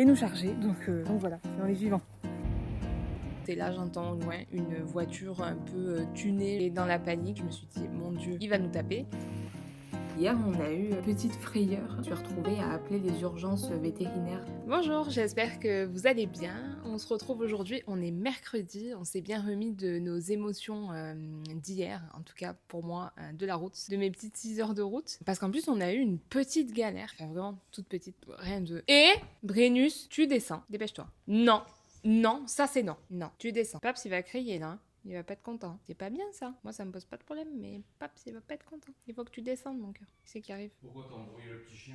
et nous charger. Donc voilà, on est vivants. Et là, j'entends au loin une voiture un peu tunée et dans la panique, je me suis dit, mon Dieu, il va nous taper. Hier, on a eu une petite frayeur. Je suis retrouvée à appeler les urgences vétérinaires. Bonjour, j'espère que vous allez bien. On se retrouve aujourd'hui, on est mercredi. On s'est bien remis de nos émotions d'hier, en tout cas pour moi, de la route, de mes petites 6 heures de route. Parce qu'en plus, on a eu une petite galère, enfin vraiment toute petite, rien de... Et Brennus, tu descends, dépêche-toi. Non, non, ça c'est non. Non, tu descends. Paps, il va crier là. Il va pas être content. C'est pas bien ça. Moi, ça me pose pas de problème, mais Paps, il va pas être content. Il faut que tu descendes, mon cœur. C'est qui arrive. Pourquoi t'as embrouillé le petit chien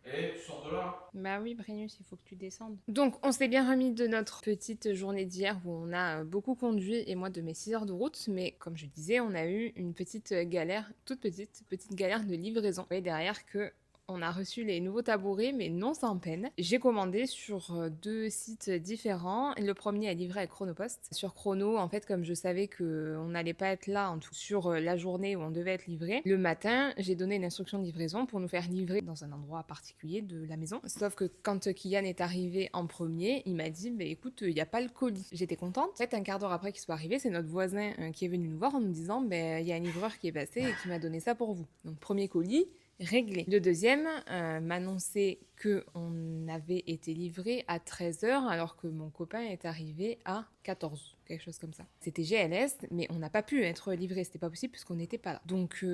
Eh, tu sors de là. Bah oui, Brennus, il faut que tu descendes. Donc, on s'est bien remis de notre petite journée d'hier où on a beaucoup conduit et moi de mes 6 heures de route. Mais comme je disais, on a eu une petite galère, toute petite galère de livraison. Vous voyez derrière que on a reçu les nouveaux tabourets, mais non sans peine. J'ai commandé sur 2 sites différents. Le premier a livré à Chronopost. Sur Chrono, en fait, comme je savais qu'on n'allait pas être là en tout sur la journée où on devait être livré, le matin, j'ai donné une instruction de livraison pour nous faire livrer dans un endroit particulier de la maison. Sauf que quand Kylian est arrivé en premier, il m'a dit, bah, écoute, il n'y a pas le colis. J'étais contente. En fait, un quart d'heure après qu'il soit arrivé, c'est notre voisin qui est venu nous voir en nous disant, il y a un livreur qui est passé et qui m'a donné ça pour vous. Donc, premier colis, réglé. Le deuxième m'annonçait qu'on avait été livré à 13 heures alors que mon copain est arrivé à 14, quelque chose comme ça. C'était GLS, mais on n'a pas pu être livré, c'était pas possible puisqu'on n'était pas là. Donc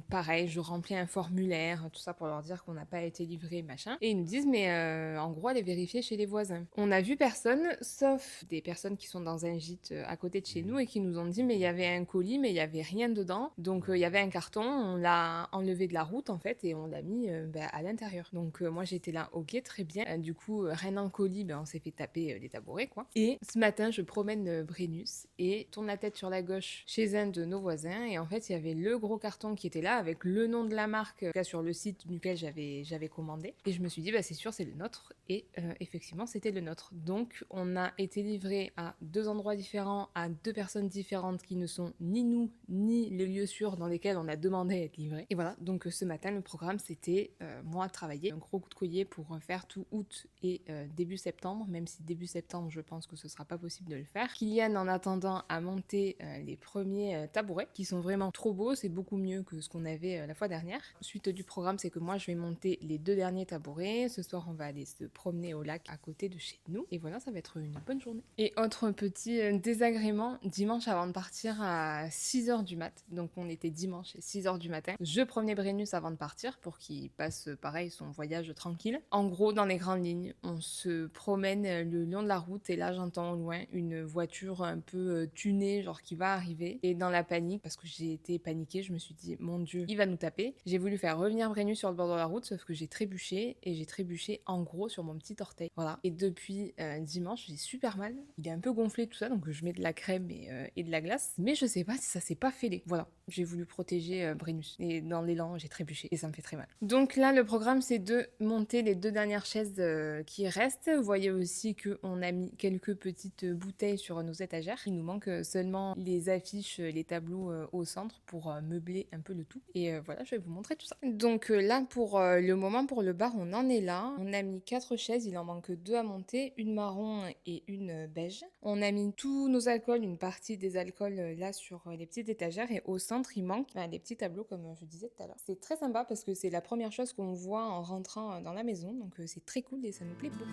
pareil, je remplis un formulaire, tout ça pour leur dire qu'on n'a pas été livré, machin. Et ils nous disent, mais en gros, allez vérifier chez les voisins. On n'a vu personne, sauf des personnes qui sont dans un gîte à côté de chez nous et qui nous ont dit, mais il y avait un colis, mais il y avait rien dedans. Donc il y avait un carton, on l'a enlevé de la route en fait et on l'a mis à l'intérieur. Donc moi j'étais là, ok, très bien. Du coup, rien dans le colis, on s'est fait taper les tabourets quoi. Et ce matin, je promène Brennus et tourne la tête sur la gauche chez un de nos voisins et en fait, il y avait le gros carton qui était là avec le nom de la marque sur le site duquel j'avais commandé. Et je me suis dit, c'est sûr, c'est le nôtre. Et effectivement, c'était le nôtre. Donc, on a été livré à 2 endroits différents, à 2 personnes différentes qui ne sont ni nous, ni les lieux sûrs dans lesquels on a demandé à être livré. Et voilà, donc ce matin, le programme, c'était moi travailler, un gros coup de collier pour faire tout août et début septembre, même si début septembre, je pense que ce sera pas possible de le faire. Kylian, en attendant, a monté les premiers tabourets, qui sont vraiment trop beaux, c'est beaucoup mieux que ce qu'on avait la fois dernière. Suite du programme, c'est que moi, je vais monter les 2 derniers tabourets. Ce soir, on va aller se promener au lac à côté de chez nous. Et voilà, ça va être une bonne journée. Et autre petit désagrément, dimanche avant de partir à 6h du mat, donc on était dimanche 6h du matin, je promenais Brennus avant de partir pour qu'il passe pareil son voyage tranquille. En gros, dans les grandes lignes, on se promène le long de la route et là j'entends au loin une voiture un peu tunée, genre qui va arriver. Et dans la panique, parce que j'ai été paniquée, je me suis dit, mon Dieu, il va nous taper. J'ai voulu faire revenir Brennus sur le bord de la route, sauf que j'ai trébuché et j'ai trébuché en gros sur mon petit orteil. Voilà. Et depuis dimanche, j'ai super mal. Il est un peu gonflé tout ça, donc je mets de la crème et de la glace. Mais je sais pas si ça s'est pas fêlé. Voilà. J'ai voulu protéger Brennus. Et dans l'élan, j'ai trébuché et ça me fait très mal. Donc là, le programme, c'est de monter les 2 dernières chaises qui restent. Vous voyez aussi qu'on a mis quelques petites bouteilles sur nos étagères. Il nous manque seulement les affiches, les tableaux au centre pour meubler un peu le tout. Et voilà, je vais vous montrer tout ça. Donc là, pour le moment, pour le bar, on en est là. On a mis 4 chaises, il en manque 2 à monter, une marron et une beige. On a mis tous nos alcools, une partie des alcools là sur les petites étagères et au centre, il manque les petits tableaux comme je disais tout à l'heure. C'est très sympa parce que c'est la première chose qu'on voit en rentrant dans la maison, donc c'est très cool et ça nous plaît beaucoup.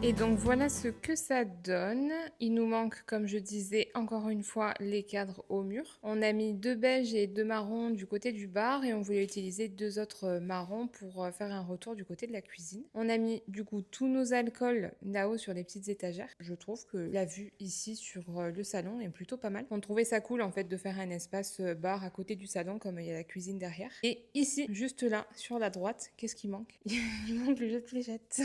Et donc voilà ce que ça donne. Il nous manque, comme je disais, encore une fois, les cadres au mur. On a mis 2 beiges et 2 marrons du côté du bar et on voulait utiliser 2 autres marrons pour faire un retour du côté de la cuisine. On a mis du coup tous nos alcools là-haut sur les petites étagères. Je trouve que la vue ici sur le salon est plutôt pas mal. On trouvait ça cool en fait de faire un espace bar à côté du salon comme il y a la cuisine derrière. Et ici, juste là, sur la droite, qu'est-ce qui manque? Il manque le jeu de fléchettes.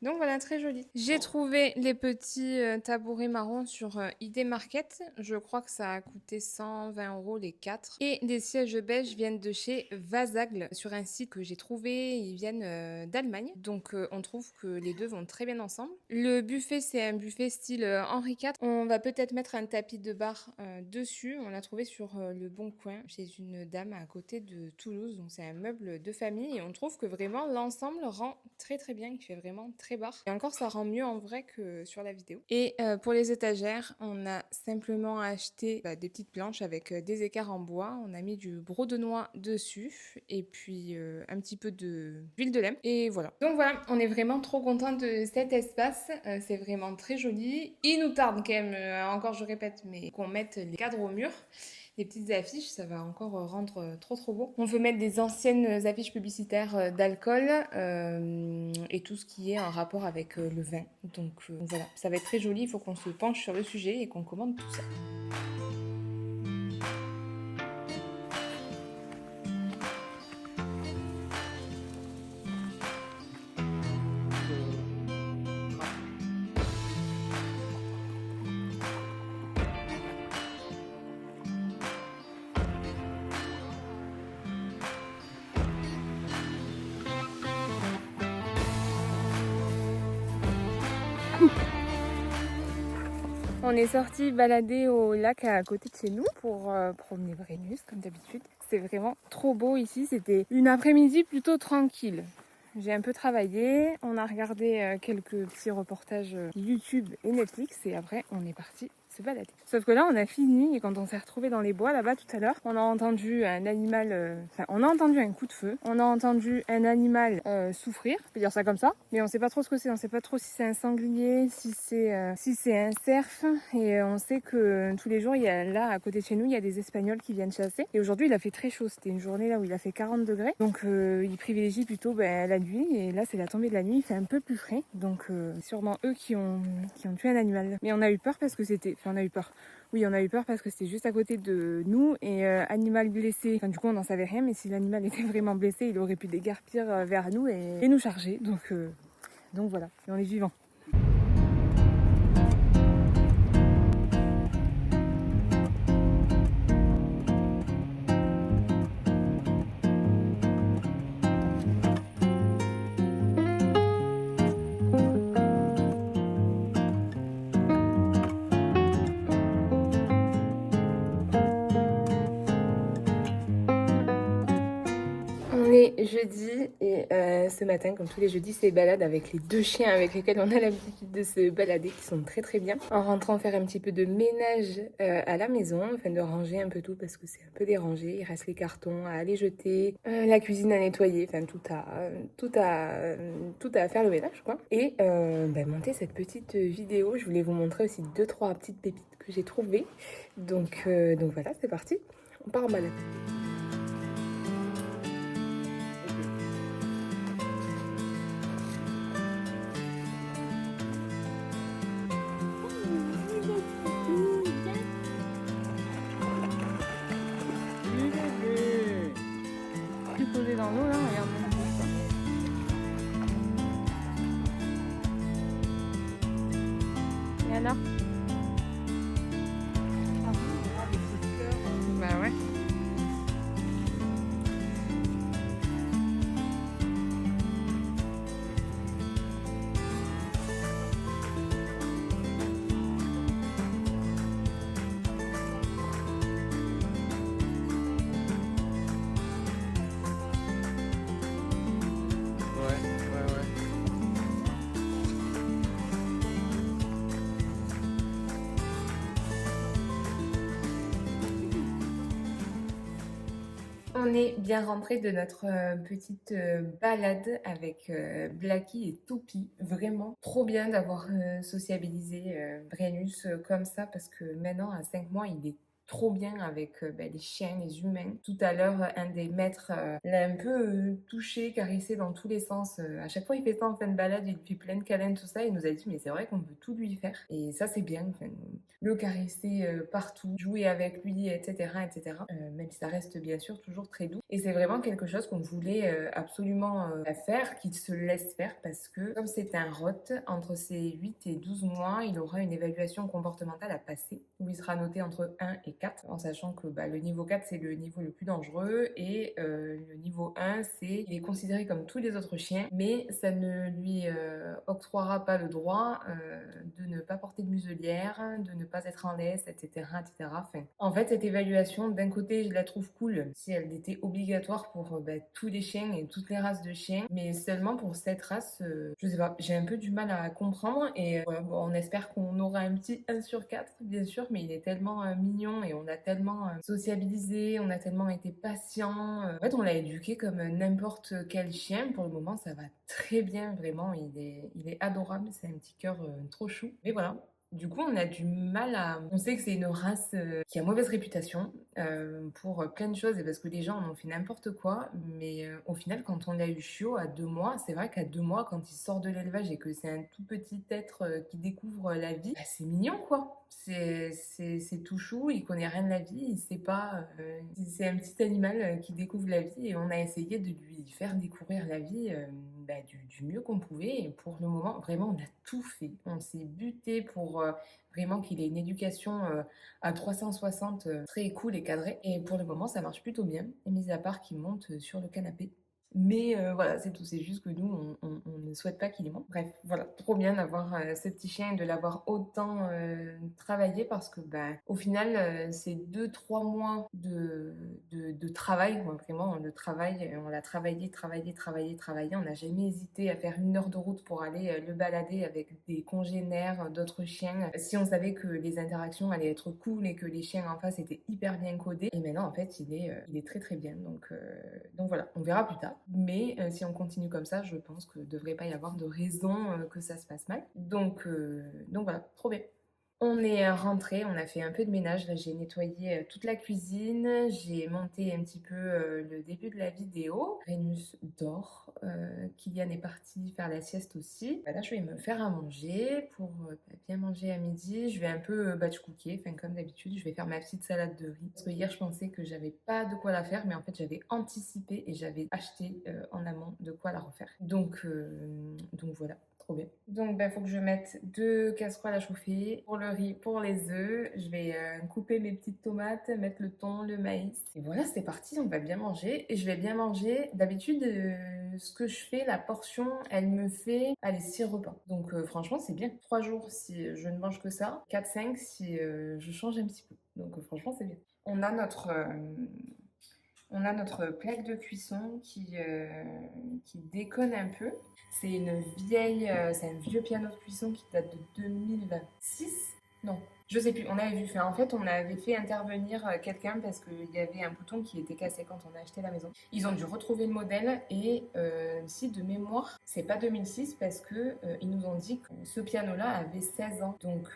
Donc voilà, très joli. J'ai trouvé les petits tabourets marrons sur ID Market. Je crois que ça a coûté 120 € les 4. Et les sièges beige viennent de chez Vasagle, sur un site que j'ai trouvé. Ils viennent d'Allemagne. Donc on trouve que les deux vont très bien ensemble. Le buffet, c'est un buffet style Henri IV. On va peut-être mettre un tapis de bar dessus. On l'a trouvé sur Le Bon Coin, chez une dame à côté de Toulouse. Donc c'est un meuble de famille. Et on trouve que vraiment l'ensemble rend très très bien. Il fait vraiment très bar. Et encore, ça rend mieux en vrai que sur la vidéo. Et pour les étagères, on a simplement acheté des petites planches avec des écarts en bois. On a mis du brodenois dessus et puis un petit peu d'huile de lem. Et voilà. Donc voilà, on est vraiment trop content de cet espace. C'est vraiment très joli. Il nous tarde quand même, encore je répète, mais qu'on mette les cadres au mur. Les petites affiches, ça va encore rendre trop beau. On veut mettre des anciennes affiches publicitaires d'alcool et tout ce qui est en rapport avec le vin. Donc voilà, ça va être très joli. Il faut qu'on se penche sur le sujet et qu'on commande tout ça. On est sorti balader au lac à côté de chez nous pour promener Brennus comme d'habitude. C'est vraiment trop beau ici, c'était une après-midi plutôt tranquille. J'ai un peu travaillé, on a regardé quelques petits reportages YouTube et Netflix et après on est parti se balader. Sauf que là on a fini et quand on s'est retrouvé dans les bois là-bas tout à l'heure, on a entendu un animal, on a entendu un coup de feu, on a entendu un animal souffrir, on peut dire ça comme ça, mais on sait pas trop ce que c'est, on sait pas trop si c'est un sanglier, si c'est un cerf et on sait que tous les jours il y a là à côté de chez nous il y a des Espagnols qui viennent chasser et aujourd'hui il a fait très chaud, c'était une journée là où il a fait 40 degrés donc ils privilégient plutôt la nuit et là c'est la tombée de la nuit, il fait un peu plus frais donc sûrement eux qui ont tué un animal. Mais on a eu peur parce que c'était, on a eu peur. Oui, on a eu peur parce que c'était juste à côté de nous et animal blessé. Enfin, du coup, on n'en savait rien, mais si l'animal était vraiment blessé, il aurait pu déguerpir vers nous et nous charger. Donc voilà, et on est vivants. Jeudi et ce matin comme tous les jeudis c'est balade avec les 2 chiens avec lesquels on a l'habitude de se balader qui sont très très bien. En rentrant faire un petit peu de ménage à la maison afin de ranger un peu tout parce que c'est un peu dérangé, il reste les cartons à aller jeter, la cuisine à nettoyer, enfin tout à faire le ménage quoi. Et monter cette petite vidéo, je voulais vous montrer aussi 2-3 petites pépites que j'ai trouvées. Donc voilà, c'est parti, on part en balade. Posé dans l'eau là, regarde même ça. Et alors? Bah ouais. On est bien rentré de notre petite balade avec Blacky et Topi. Vraiment trop bien d'avoir sociabilisé Brennus comme ça parce que maintenant à 5 mois il est trop bien avec les chiens, les humains. Tout à l'heure, un des maîtres l'a un peu touché, caressé dans tous les sens. À chaque fois, il fait ça en fin de balade, il fait plein de câlins, tout ça. Il nous a dit, mais c'est vrai qu'on peut tout lui faire. Et ça, c'est bien. Enfin, le caresser partout, jouer avec lui, etc. etc. Même si ça reste bien sûr toujours très doux. Et c'est vraiment quelque chose qu'on voulait absolument faire, qu'il se laisse faire parce que comme c'est un rot, entre ses 8 et 12 mois, il aura une évaluation comportementale à passer où il sera noté entre 1 et 4, en sachant que le niveau 4 c'est le niveau le plus dangereux et le niveau 1 c'est il est considéré comme tous les autres chiens, mais ça ne lui octroiera pas le droit de ne pas porter de muselière, de ne pas être en laisse, etc. etc. Enfin, en fait, cette évaluation, d'un côté, je la trouve cool si elle était obligatoire pour tous les chiens et toutes les races de chiens, mais seulement pour cette race, je sais pas, j'ai un peu du mal à comprendre et voilà, bon, on espère qu'on aura un petit 1 sur 4, bien sûr, mais il est tellement mignon et on a tellement sociabilisé, on a tellement été patient. En fait, on l'a éduqué comme n'importe quel chien. Pour le moment, ça va très bien, vraiment. Il est adorable, c'est un petit cœur trop chou. Mais voilà. Du coup, on a du mal à... On sait que c'est une race qui a mauvaise réputation pour plein de choses et parce que les gens en ont fait n'importe quoi. Mais au final, quand on a eu Chiot à 2 mois, c'est vrai qu'à 2 mois, quand il sort de l'élevage et que c'est un tout petit être qui découvre la vie, c'est mignon, quoi. C'est tout chou, il connaît rien de la vie, il sait pas... c'est un petit animal qui découvre la vie et on a essayé de lui faire découvrir la vie du mieux qu'on pouvait. Et pour le moment, vraiment, on a tout fait. On s'est buté pour vraiment qu'il ait une éducation à 360 très cool et cadrée. Et pour le moment, ça marche plutôt bien, mis à part qu'il monte sur le canapé. Mais voilà, c'est tout. C'est juste que nous, on ne souhaite pas qu'il y monte. Bref, voilà, trop bien d'avoir ce petit chien et de l'avoir autant travaillé parce que, au final, c'est 2-3 mois de travail. Ouais, vraiment, le travail, on l'a travaillé, travaillé, travaillé, travaillé. On n'a jamais hésité à faire 1 heure de route pour aller le balader avec des congénères, d'autres chiens. Si on savait que les interactions allaient être cool et que les chiens en face étaient hyper bien codés. Et maintenant, en fait, il est très très bien. Donc voilà, on verra plus tard. Mais si on continue comme ça, je pense que devrait pas y avoir de raison que ça se passe mal. Donc voilà, trop bien. On est rentré, on a fait un peu de ménage. Là, j'ai nettoyé toute la cuisine. J'ai monté un petit peu le début de la vidéo. Rhénus dort. Kylian est parti faire la sieste aussi. Là, je vais me faire à manger pour bien manger à midi. Je vais un peu batch-cooker. Enfin, comme d'habitude, je vais faire ma petite salade de riz. Parce que hier, je pensais que j'avais pas de quoi la faire, mais en fait, j'avais anticipé et j'avais acheté en amont de quoi la refaire. Donc voilà. Bien. Donc, il faut que je mette 2 casseroles à chauffer pour le riz, pour les œufs. Je vais couper mes petites tomates, mettre le thon, le maïs. Et voilà, c'est parti, on va bien manger. Et je vais bien manger. D'habitude, ce que je fais, la portion, elle me fait, allez, 6 repas. Donc, franchement, c'est bien. 3 jours si je ne mange que ça. 4-5 si je change un petit peu. Donc, franchement, c'est bien. On a notre plaque de cuisson qui déconne un peu. C'est c'est un vieux piano de cuisson qui date de 2006. Non, je sais plus. On avait vu faire. En fait, on avait fait intervenir quelqu'un parce qu'il y avait un bouton qui était cassé quand on a acheté la maison. Ils ont dû retrouver le modèle et si de mémoire, c'est pas 2006 parce que ils nous ont dit que ce piano-là avait 16 ans. Donc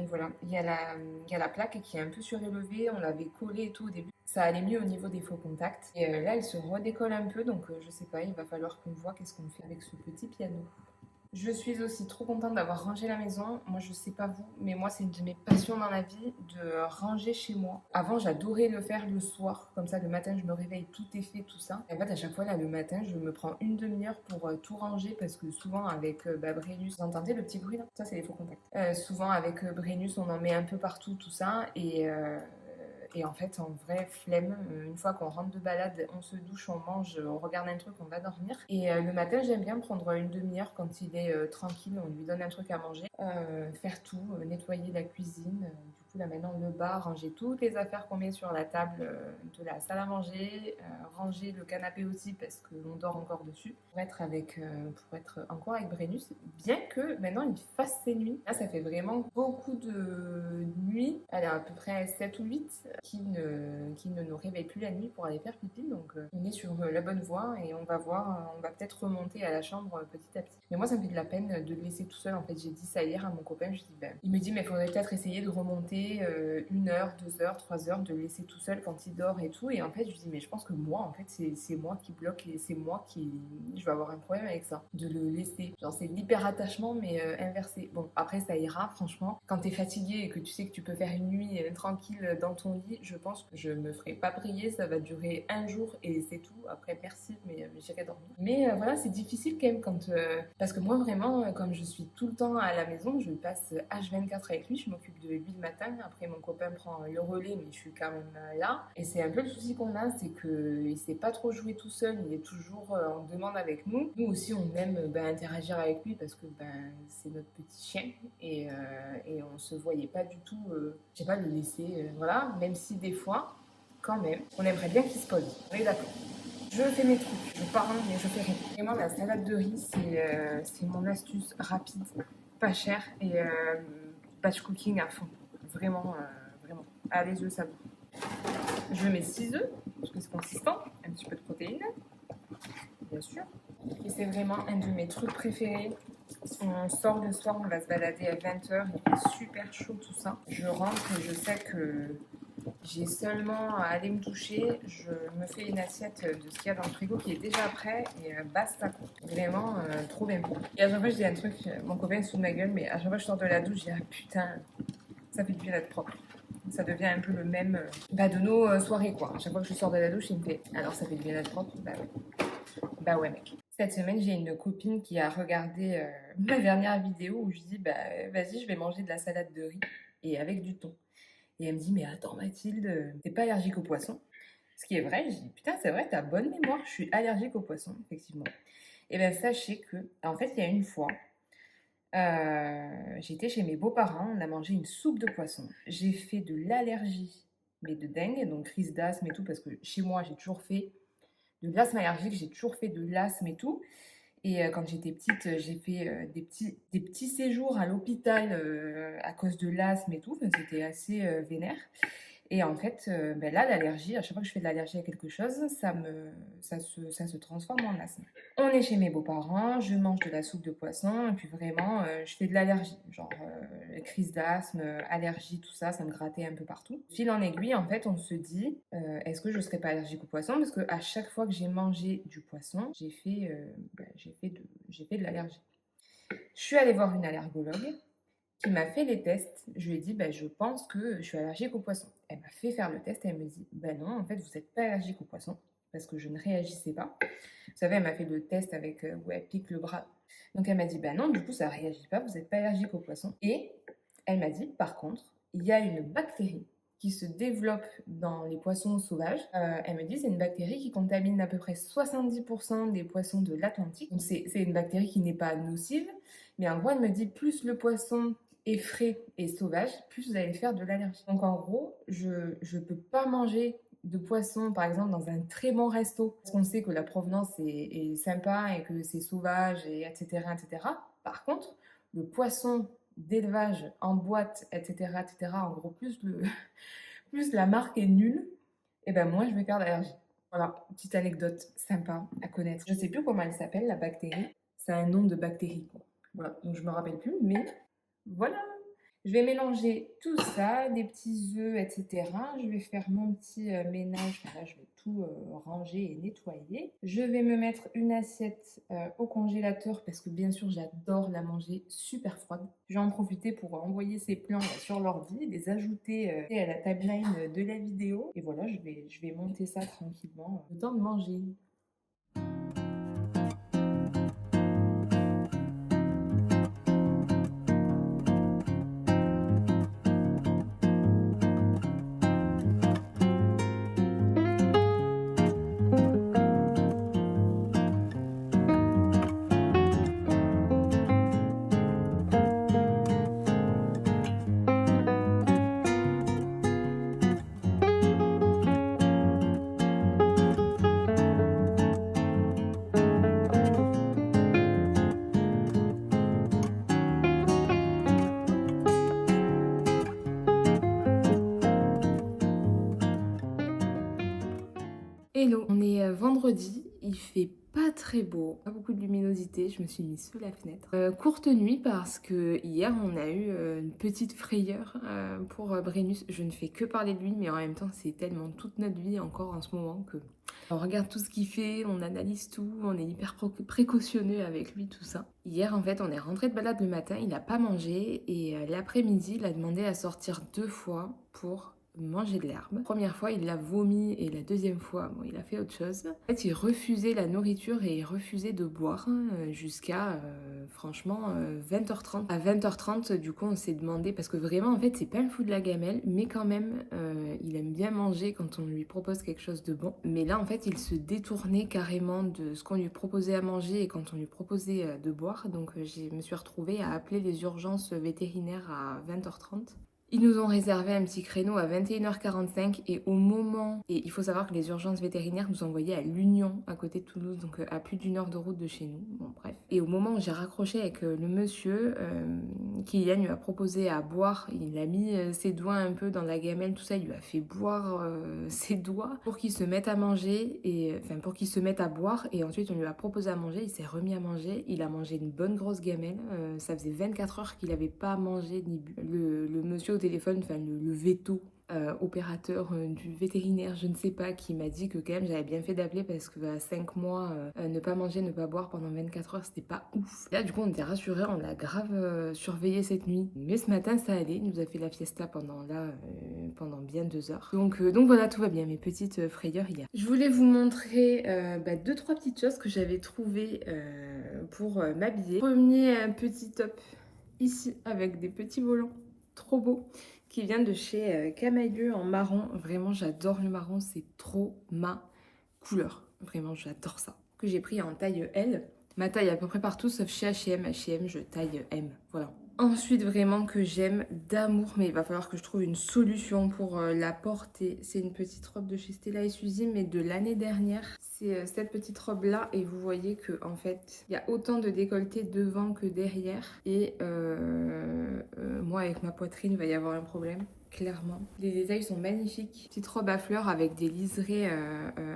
voilà. Il y a la plaque qui est un peu surélevée. On l'avait collée et tout au début. Ça allait mieux au niveau des faux contacts. Et là, il se redécolle un peu, donc je sais pas, il va falloir qu'on voit qu'est-ce qu'on fait avec ce petit piano. Je suis aussi trop contente d'avoir rangé la maison. Moi, je sais pas vous, mais moi, c'est une de mes passions dans la vie de ranger chez moi. Avant, j'adorais le faire le soir. Comme ça, le matin, je me réveille, tout est fait, tout ça. Et en fait, à chaque fois, là, le matin, je me prends une demi-heure pour tout ranger parce que souvent, avec Brennus, vous entendez le petit bruit là? Ça, c'est les faux contacts. Souvent, avec Brennus, on en met un peu partout, tout ça. Et en fait, en vrai, flemme. Une fois qu'on rentre de balade, on se douche, on mange, on regarde un truc, on va dormir. Et le matin, j'aime bien prendre une demi-heure quand il est tranquille, on lui donne un truc à manger, faire tout, nettoyer la cuisine. Du coup, là maintenant, le bar, ranger toutes les affaires qu'on met sur la table de la salle à manger, ranger le canapé aussi parce qu'on dort encore dessus, pour être encore avec Brennus, bien que maintenant il fasse ses nuits. Là, ça fait vraiment beaucoup de nuits, elle est à peu près 7 ou 8. qui ne nous réveille plus la nuit pour aller faire pipi. Donc on est sur la bonne voie et on va voir, on va peut-être remonter à la chambre petit à petit. Mais moi ça me fait de la peine de le laisser tout seul. En fait j'ai dit ça hier à mon copain, je dis ben, il me dit mais il faudrait peut-être essayer de remonter 1 heure, 2 heures, 3 heures, de le laisser tout seul quand il dort et tout. Et en fait je lui dis mais je pense que moi en fait c'est moi qui bloque et c'est moi qui je vais avoir un problème avec ça, de le laisser. Genre c'est l'hyper attachement mais inversé. Bon après ça ira franchement. Quand t'es fatigué et que tu sais que tu peux faire une nuit tranquille dans ton lit, je pense que je me ferai pas prier, ça va durer un jour et c'est tout. Après merci mais j'irai dormir. Mais voilà c'est difficile quand même quand parce que moi vraiment comme je suis tout le temps à la maison, je passe H24 avec lui, je m'occupe de lui le matin, après mon copain prend le relais mais je suis quand même là. Et c'est un peu le souci qu'on a, c'est qu'il sait pas trop jouer tout seul, il est toujours en demande avec nous. Nous aussi on aime interagir avec lui parce que c'est notre petit chien et on se voyait pas du tout, je sais pas, le laisser, voilà, même si des fois, quand même, on aimerait bien qu'il se pose. On est d'accord. Je fais mes trucs, je parle, mais je fais rien. Vraiment, la salade de riz, c'est mon astuce rapide, pas chère et batch cooking à fond. Vraiment, vraiment. Ah, les œufs, ça va. Je mets 6 œufs, parce que c'est consistant, un petit peu de protéines, bien sûr. Et c'est vraiment un de mes trucs préférés. On sort le soir, on va se balader à 20h, il est super chaud tout ça. Je rentre et je sais que j'ai seulement à aller me doucher, je me fais une assiette de ce qu'il y a dans le frigo qui est déjà prêt et basta quoi. Vraiment trop bien. Et à chaque fois je dis un truc, mon copain est sous ma gueule, mais à chaque fois que je sors de la douche, je dis ah putain, ça fait du bien d'être propre. Ça devient un peu le même de nos soirées quoi. À chaque fois que je sors de la douche, il me fait alors ça fait du bien d'être propre. Bah ouais mec. Cette semaine, j'ai une copine qui a regardé ma dernière vidéo où je dis vas-y, je vais manger de la salade de riz et avec du thon. Et elle me dit mais attends Mathilde, t'es pas allergique aux poissons? Ce qui est vrai, je dis putain c'est vrai, t'as bonne mémoire, je suis allergique aux poissons, effectivement. Et bien sachez que, en fait il y a une fois, j'étais chez mes beaux-parents, on a mangé une soupe de poisson. J'ai fait de l'allergie, mais de dingue, donc crise d'asthme et tout, parce que chez moi j'ai toujours fait de l'asthme allergique, j'ai toujours fait de l'asthme et tout. Et quand j'étais petite, j'ai fait des petits séjours à l'hôpital à cause de l'asthme et tout. Enfin, c'était assez vénère. Et en fait, là, l'allergie, à chaque fois que je fais de l'allergie à quelque chose, ça se transforme en asthme. On est chez mes beaux-parents, je mange de la soupe de poisson, et puis vraiment, je fais de l'allergie. Genre, crise d'asthme, allergie, tout ça, ça me grattait un peu partout. Fil en aiguille, en fait, on se dit, est-ce que je ne serais pas allergique au poisson? Parce qu'à chaque fois que j'ai mangé du poisson, j'ai fait de l'allergie. Je suis allée voir une allergologue qui m'a fait les tests. Je lui ai dit, je pense que je suis allergique aux poissons. Elle m'a fait faire le test et elle me dit, non, en fait, vous n'êtes pas allergique aux poissons parce que je ne réagissais pas. Vous savez, elle m'a fait le test avec où elle pique le bras. Donc elle m'a dit, non, du coup, ça ne réagit pas, vous n'êtes pas allergique aux poissons. Et elle m'a dit, par contre, il y a une bactérie qui se développe dans les poissons sauvages. Elle me dit, c'est une bactérie qui contamine à peu près 70% des poissons de l'Atlantique. Donc c'est une bactérie qui n'est pas nocive, mais en gros, elle me dit, plus le poisson est frais et sauvage, plus vous allez faire de l'allergie. Donc en gros, je ne peux pas manger de poisson, par exemple, dans un très bon resto, parce qu'on sait que la provenance est sympa et que c'est sauvage, et etc., etc. Par contre, le poisson d'élevage en boîte, etc., en gros, plus la marque est nulle, et moi, je vais faire d'allergie. Voilà, petite anecdote sympa à connaître. Je ne sais plus comment elle s'appelle, la bactérie. C'est un nom de bactérie, quoi. Voilà, donc je ne me rappelle plus, mais voilà. Je vais mélanger tout ça, des petits œufs, etc. Je vais faire mon petit ménage. Là, je vais tout ranger et nettoyer. Je vais me mettre une assiette au congélateur parce que bien sûr, j'adore la manger super froide. Je vais en profiter pour envoyer ces plans sur l'ordi, les ajouter à la timeline de la vidéo. Et voilà, je vais monter ça tranquillement. Le temps de manger. Hello, on est vendredi, il fait pas très beau, pas beaucoup de luminosité, je me suis mise sous la fenêtre. Courte nuit parce que hier on a eu une petite frayeur pour Brennus. Je ne fais que parler de lui, mais en même temps c'est tellement toute notre vie encore en ce moment que on regarde tout ce qu'il fait, on analyse tout, on est hyper précautionneux avec lui, tout ça. Hier en fait on est rentré de balade le matin, il a pas mangé et l'après-midi il a demandé à sortir 2 fois pour manger de l'herbe. Première fois, il l'a vomi et la deuxième fois, bon, il a fait autre chose. En fait, il refusait la nourriture et il refusait de boire jusqu'à, franchement, 20h30. À 20h30, du coup, on s'est demandé, parce que vraiment, en fait, c'est pas le fou de la gamelle, mais quand même, il aime bien manger quand on lui propose quelque chose de bon. Mais là, en fait, il se détournait carrément de ce qu'on lui proposait à manger et quand on lui proposait de boire. Donc, je me suis retrouvée à appeler les urgences vétérinaires à 20h30. Ils nous ont réservé un petit créneau à 21h45 et au moment... Et il faut savoir que les urgences vétérinaires nous envoyaient à l'Union, à côté de Toulouse, donc à plus d'1 heure de route de chez nous. Bon, bref. Et au moment où j'ai raccroché avec le monsieur, Kylian lui a proposé à boire. Il a mis ses doigts un peu dans la gamelle, tout ça. Il lui a fait boire ses doigts pour qu'il se mette à manger, enfin pour qu'il se mette à boire. Et ensuite, on lui a proposé à manger. Il s'est remis à manger. Il a mangé une bonne grosse gamelle. Ça faisait 24 heures qu'il n'avait pas mangé ni bu. Le monsieur au téléphone, enfin le veto opérateur du vétérinaire, je ne sais pas, qui m'a dit que quand même j'avais bien fait d'appeler parce que à 5 mois, ne pas manger, ne pas boire pendant 24 heures, c'était pas ouf. Là du coup on était rassurés, on l'a grave surveillé cette nuit. Mais ce matin ça allait, il nous a fait la fiesta pendant pendant bien 2 heures. Donc voilà, tout va bien, mes petites frayeurs hier. Je voulais vous montrer 2-3 petites choses que j'avais trouvées pour m'habiller. Premier petit top ici avec des petits volants. Trop beau, qui vient de chez Camailleux en marron. Vraiment, j'adore le marron, c'est trop ma couleur. Vraiment, j'adore ça. Que j'ai pris en taille L. Ma taille à peu près partout, sauf chez H&M. H&M, je taille M. Voilà. Ensuite, vraiment que j'aime d'amour, mais il va falloir que je trouve une solution pour la porter. C'est une petite robe de chez Stella et Suzy, mais de l'année dernière. C'est cette petite robe là et vous voyez que en fait il y a autant de décolleté devant que derrière et moi avec ma poitrine il va y avoir un problème clairement. Les détails sont magnifiques, petite robe à fleurs avec des liserés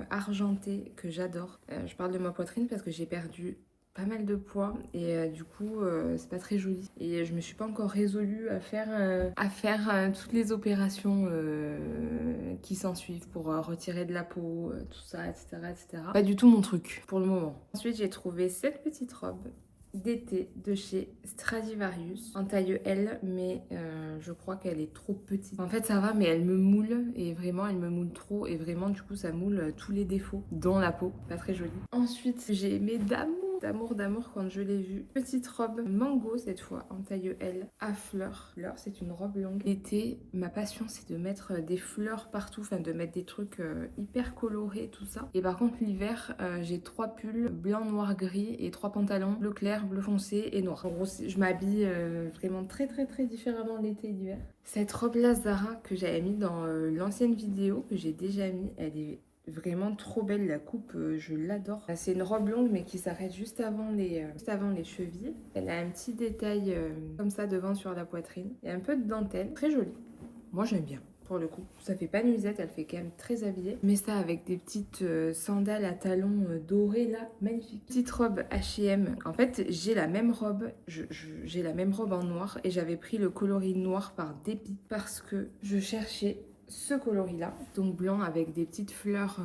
argentés que j'adore. Je parle de ma poitrine parce que j'ai perdu pas mal de poids et du coup c'est pas très joli et je me suis pas encore résolue à faire toutes les opérations qui s'en suivent pour retirer de la peau, tout ça, etc. Pas du tout mon truc pour le moment. Ensuite j'ai trouvé cette petite robe d'été de chez Stradivarius en taille L, mais je crois qu'elle est trop petite. En fait ça va, mais elle me moule et vraiment elle me moule trop et vraiment du coup ça moule tous les défauts dont la peau, pas très jolie. Ensuite j'ai aimé d'amour quand je l'ai vue. Petite robe mango cette fois en taille L à fleurs. C'est une robe longue. L'été, ma passion c'est de mettre des fleurs partout, enfin de mettre des trucs hyper colorés, tout ça. Et par contre l'hiver, j'ai 3 pulls blanc, noir, gris et 3 pantalons bleu clair, bleu foncé et noir. En gros, je m'habille vraiment très différemment l'été et l'hiver. Cette robe là Zara que j'avais mis dans l'ancienne vidéo, que j'ai déjà mis, elle est vraiment trop belle, la coupe, je l'adore. C'est une robe longue mais qui s'arrête juste avant les chevilles. Elle a un petit détail comme ça devant sur la poitrine. Il y a un peu de dentelle, très jolie. Moi j'aime bien. Pour le coup, ça fait pas nuisette, elle fait quand même très habillée. Mais ça avec des petites sandales à talons dorés là, magnifique. Petite robe H&M. En fait, j'ai la même robe, j'ai la même robe en noir et j'avais pris le coloris noir par dépit parce que je cherchais ce coloris là, donc blanc avec des petites fleurs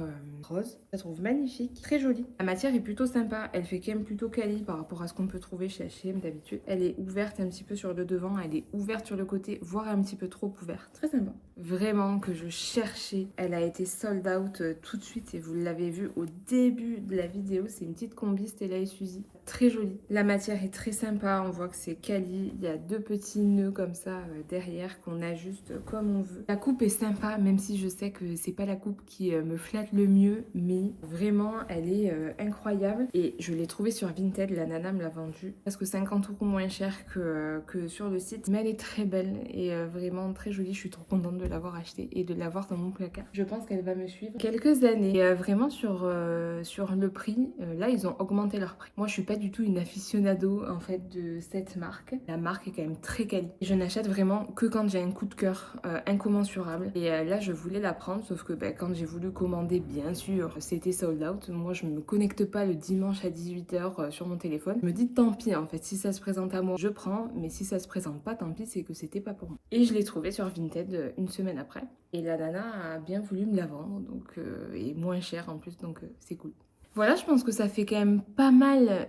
roses. Je la trouve magnifique, très jolie. La matière est plutôt sympa, elle fait quand même plutôt quali par rapport à ce qu'on peut trouver chez H&M d'habitude. Elle est ouverte un petit peu sur le devant, elle est ouverte sur le côté, voire un petit peu trop ouverte. Très sympa. Vraiment que je cherchais. Elle a été sold out tout de suite et vous l'avez vu au début de la vidéo. C'est une petite combi Stella et Suzy. Très jolie. La matière est très sympa, on voit que c'est quali. Il y a 2 petits nœuds comme ça derrière qu'on ajuste comme on veut. La coupe est sympa, même si je sais que c'est pas la coupe qui me flatte le mieux, mais vraiment elle est incroyable. Et je l'ai trouvée sur Vinted, la nana me l'a vendue presque 50 € moins cher que sur le site. Mais elle est très belle et vraiment très jolie. Je suis trop contente de l'avoir achetée et de l'avoir dans mon placard. Je pense qu'elle va me suivre quelques années. Et vraiment sur le prix, là ils ont augmenté leur prix. Moi je suis pas du tout une aficionado en fait de cette marque. La marque est quand même très quali. Je n'achète vraiment que quand j'ai un coup de cœur incommensurable. Et là, je voulais la prendre, sauf que quand j'ai voulu commander, bien sûr, c'était sold out. Moi, je me connecte pas le dimanche à 18h sur mon téléphone. Je me dis tant pis en fait, si ça se présente à moi, je prends, mais si ça se présente pas, tant pis, c'est que c'était pas pour moi. Et je l'ai trouvé sur Vinted une semaine après. Et la nana a bien voulu me la vendre, donc et moins cher en plus, donc c'est cool. Voilà, je pense que ça fait quand même pas mal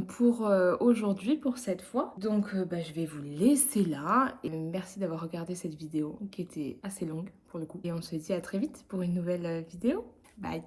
pour aujourd'hui, pour cette fois. Donc je vais vous laisser là. Et merci d'avoir regardé cette vidéo qui était assez longue pour le coup. Et on se dit à très vite pour une nouvelle vidéo. Bye!